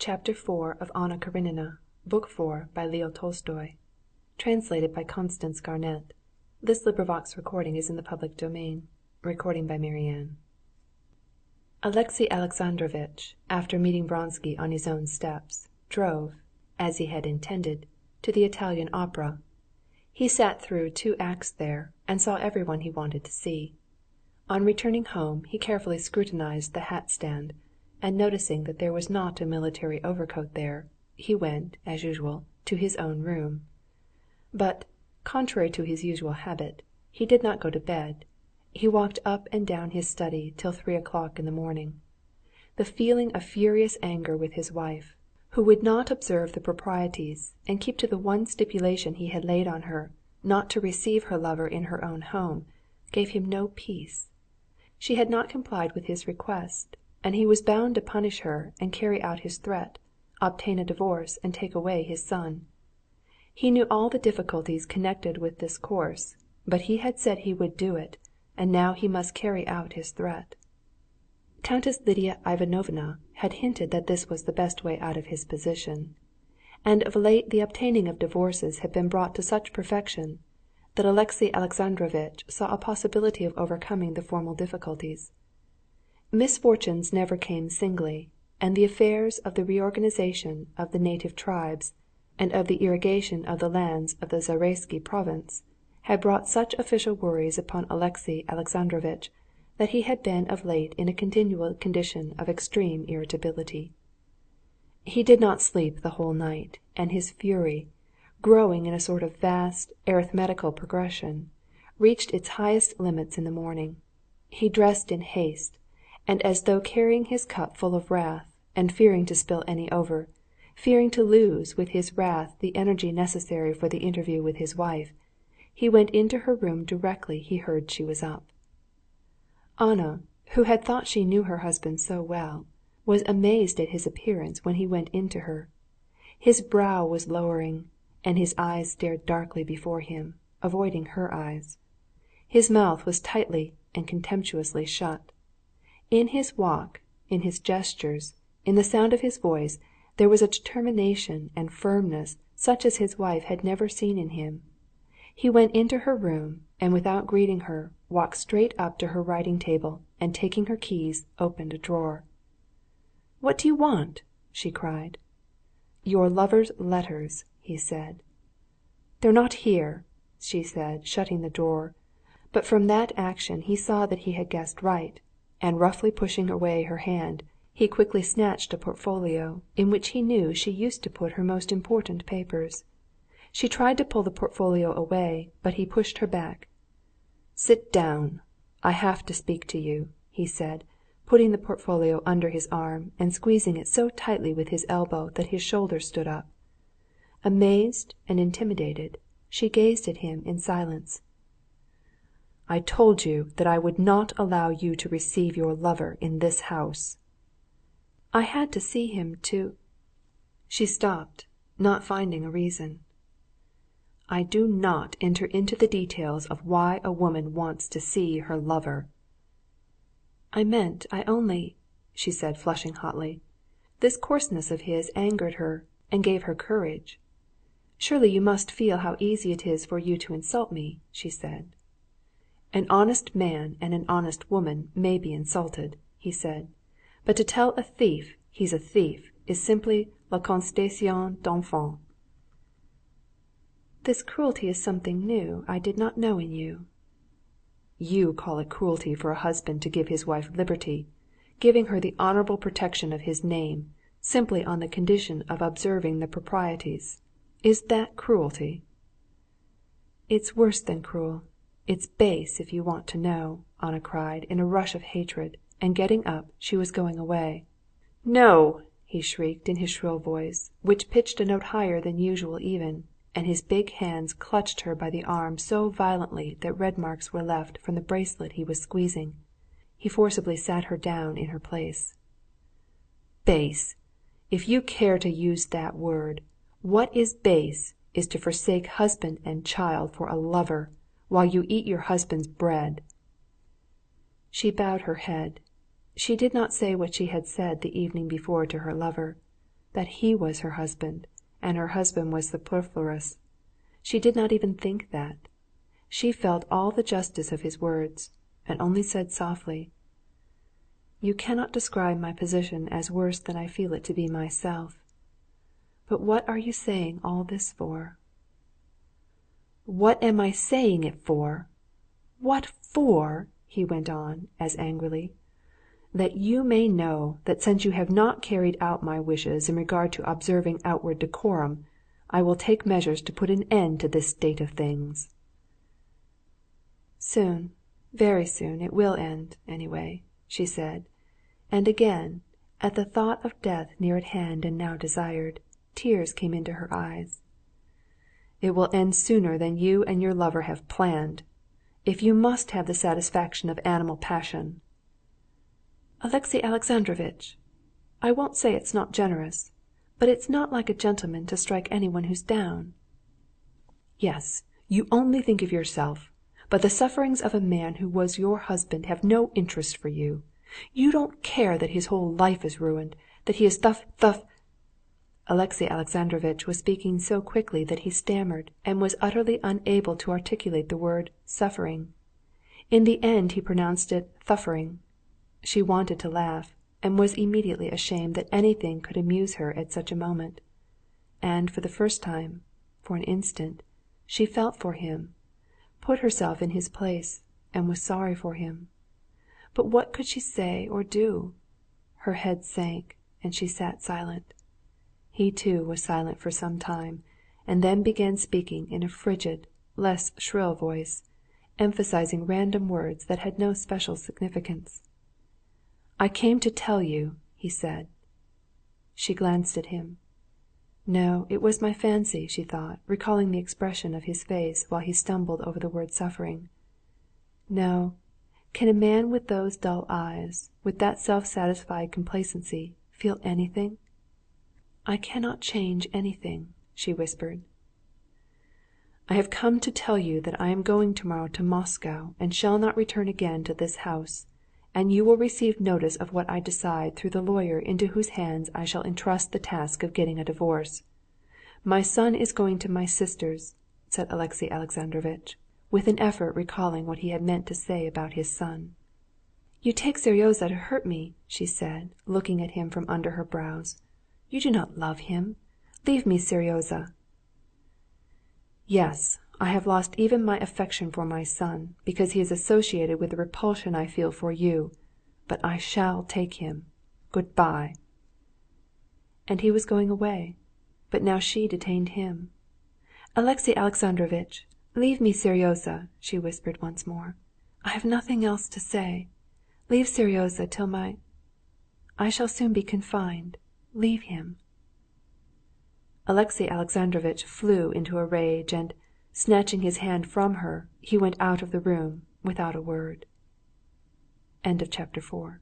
Chapter 4 of Anna Karenina, Book 4 by Leo Tolstoy. Translated by Constance Garnett. This LibriVox is in the public domain. Recording by Marianne. Alexey Alexandrovitch, after meeting Vronsky on his own steps, drove, as he had intended, to the Italian Opera. He sat through 2 acts there, and saw everyone he wanted to see. On returning home he carefully scrutinized the hat-stand, and noticing that there was not a military overcoat there, he went, as usual, to his own room. But, contrary to his usual habit, he did not go to bed. He walked up and down his study till 3 o'clock in the morning. The feeling of furious anger with his wife, who would not observe the proprieties and keep to the one stipulation he had laid on her, not to receive her lover in her own home, gave him no peace. She had not complied with his request, and he was bound to punish her and carry out his threat, obtain a divorce and take away his son. He knew all the difficulties connected with this course, but he had said he would do it, and now he must carry out his threat. Countess Lidia Ivanovna had hinted that this was the best way out of his position, and of late the obtaining of divorces had been brought to such perfection that Alexey Alexandrovitch saw a possibility of overcoming the formal difficulties. Misfortunes never came singly, and the affairs of the reorganization of the native tribes and of the irrigation of the lands of the Zaraisky province had brought such official worries upon Alexey Alexandrovitch that he had been of late in a continual condition of extreme irritability. He did not sleep the whole night, and his fury, growing in a sort of vast arithmetical progression, reached its highest limits in the morning. He dressed in haste, and as though carrying his cup full of wrath, and fearing to spill any over, fearing to lose with his wrath the energy necessary for the interview with his wife, he went into her room directly he heard she was up. Anna, who had thought she knew her husband so well, was amazed at his appearance when he went in to her. His brow was lowering, and his eyes stared darkly before him, avoiding her eyes. His mouth was tightly and contemptuously shut. In his walk, in his gestures, in the sound of his voice, there was a determination and firmness such as his wife had never seen in him. He went into her room, and without greeting her, walked straight up to her writing-table, and taking her keys, opened a drawer. "What do you want?" she cried. "Your lover's letters," he said. "They're not here," she said, shutting the drawer. But from that action he saw that he had guessed right, and roughly pushing away her hand, he quickly snatched a portfolio, in which he knew she used to put her most important papers. She tried to pull the portfolio away, but he pushed her back. "Sit down. I have to speak to you," he said, putting the portfolio under his arm and squeezing it so tightly with his elbow that his shoulders stood up. Amazed and intimidated, she gazed at him in silence. "I told you that I would not allow you to receive your lover in this house." "I had to see him to—" She stopped, not finding a reason. "I do not enter into the details of why a woman wants to see her lover." I only," she said, flushing hotly. This coarseness of his angered her and gave her courage. "Surely you must feel how easy it is for you to insult me," she said. "An honest man and an honest woman may be insulted," he said. "But to tell a thief he's a thief is simply la constatation d'enfant." "This cruelty is something new I did not know in you." "You call it cruelty for a husband to give his wife liberty, giving her the honorable protection of his name, simply on the condition of observing the proprieties. Is that cruelty?" "It's worse than cruel. It's base, if you want to know," Anna cried in a rush of hatred, and getting up, she was going away. "No!" he shrieked in his shrill voice, which pitched a note higher than usual even, and his big hands clutched her by the arm so violently that red marks were left from the bracelet he was squeezing. He forcibly sat her down in her place. "Base! If you care to use that word, what is base is to forsake husband and child for a lover, while you eat your husband's bread." She bowed her head. She did not say what she had said the evening before to her lover. that he was her husband, and her husband was the Porphyros. She did not even think that. She felt all the justice of his words, and only said softly, "You cannot describe my position as worse than I feel it to be myself. But what are you saying all this for?" "What am I saying it for? What for?" he went on, as angrily. "That you may know that since you have not carried out my wishes in regard to observing outward decorum, I will take measures to put an end to this state of things." "Soon, very soon, it will end, anyway," she said, and again, at the thought of death near at hand and now desired, tears came into her eyes. "It will end sooner than you and your lover have planned. If you must have the satisfaction of animal passion—" "Alexey Alexandrovitch, I won't say it's not generous, but it's not like a gentleman to strike anyone who's down." "Yes, you only think of yourself, but the sufferings of a man who was your husband have no interest for you. You don't care that his whole life is ruined, that he is thuf—" Alexey Alexandrovitch was speaking so quickly that he stammered and was utterly unable to articulate the word "suffering." In the end he pronounced it "thuffering." She wanted to laugh, and was immediately ashamed that anything could amuse her at such a moment. And for the first time, for an instant, she felt for him, put herself in his place, and was sorry for him. But what could she say or do? Her head sank, and she sat silent. He too was silent for some time, and then began speaking in a frigid, less shrill voice, emphasizing random words that had no special significance. "I came to tell you," he said. She glanced at him. No, it was my fancy, she thought, recalling the expression of his face while he stumbled over the word suffering. No, can a man with those dull eyes, with that self-satisfied complacency, feel anything? "I cannot change anything," she whispered. "I have come to tell you that I am going tomorrow to Moscow and shall not return again to this house, and you will receive notice of what I decide through the lawyer into whose hands I shall entrust the task of getting a divorce. My son is going to my sister's," said Alexey Alexandrovitch, with an effort recalling what he had meant to say about his son. "You take Seryozha to hurt me," she said, looking at him from under her brows. "You do not love him. Leave me Seryozha." "Yes, I have lost even my affection for my son, because he is associated with the repulsion I feel for you. But I shall take him. Good‐bye." And he was going away, but now she detained him. "Alexey Alexandrovitch, leave me Seryozha," she whispered once more. "I have nothing else to say. Leave Seryozha till my... I shall soon be confined. Leave him." Alexey Alexandrovitch flew into a rage, and, snatching his hand from her, he went out of the room without a word. Chapter 5